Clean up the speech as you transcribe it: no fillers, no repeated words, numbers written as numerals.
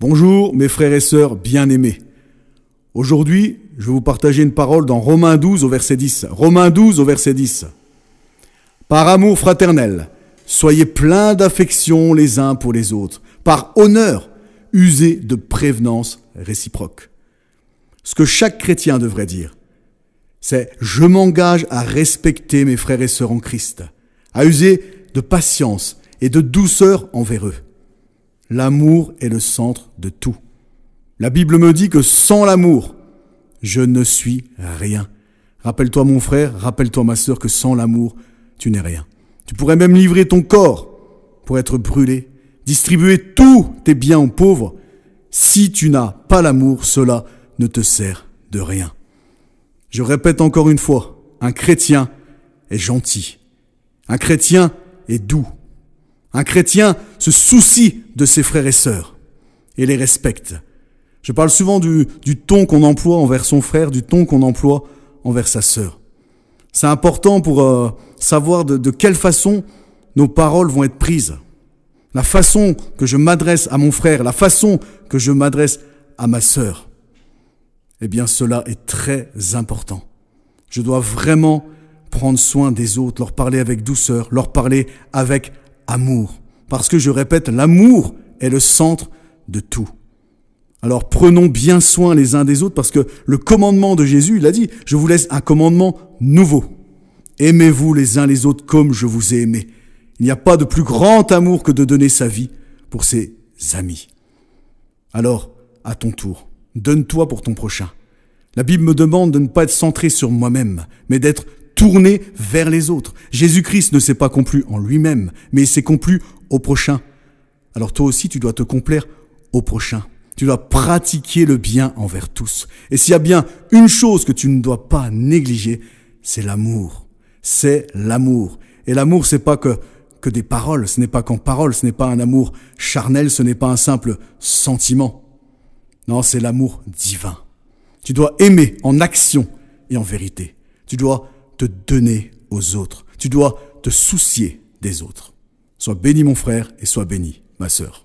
Bonjour mes frères et sœurs bien-aimés. Aujourd'hui, je vais vous partager une parole dans Romains 12 au verset 10. Romains 12 au verset 10. Par amour fraternel, soyez pleins d'affection les uns pour les autres. Par honneur, usez de prévenance réciproque. Ce que chaque chrétien devrait dire, c'est « Je m'engage à respecter mes frères et sœurs en Christ, à user de patience et de douceur envers eux. L'amour est le centre de tout. La Bible me dit que sans l'amour, je ne suis rien. Rappelle-toi mon frère, rappelle-toi ma sœur que sans l'amour, tu n'es rien. Tu pourrais même livrer ton corps pour être brûlé, distribuer tous tes biens aux pauvres. Si tu n'as pas l'amour, cela ne te sert de rien. Je répète encore une fois, un chrétien est gentil. Un chrétien est doux. Un chrétien se soucie de ses frères et sœurs et les respecte. Je parle souvent du ton qu'on emploie envers son frère, du ton qu'on emploie envers sa sœur. C'est important pour savoir de quelle façon nos paroles vont être prises. La façon que je m'adresse à mon frère, la façon que je m'adresse à ma sœur. Eh bien, cela est très important. Je dois vraiment prendre soin des autres, leur parler avec douceur, leur parler avec amour. Parce que je répète, l'amour est le centre de tout. Alors prenons bien soin les uns des autres parce que le commandement de Jésus, il a dit, je vous laisse un commandement nouveau. Aimez-vous les uns les autres comme je vous ai aimé. Il n'y a pas de plus grand amour que de donner sa vie pour ses amis. Alors, à ton tour, donne-toi pour ton prochain. La Bible me demande de ne pas être centré sur moi-même, mais d'être tourné vers les autres. Jésus-Christ ne s'est pas complu en lui-même, mais il s'est complu au prochain. Alors toi aussi, tu dois te complaire au prochain. Tu dois pratiquer le bien envers tous. Et s'il y a bien une chose que tu ne dois pas négliger, c'est l'amour. C'est l'amour. Et l'amour, c'est pas que des paroles. Ce n'est pas qu'en paroles. Ce n'est pas un amour charnel. Ce n'est pas un simple sentiment. Non, c'est l'amour divin. Tu dois aimer en action et en vérité. Tu dois te donner aux autres. Tu dois te soucier des autres. Sois béni mon frère et sois béni ma sœur.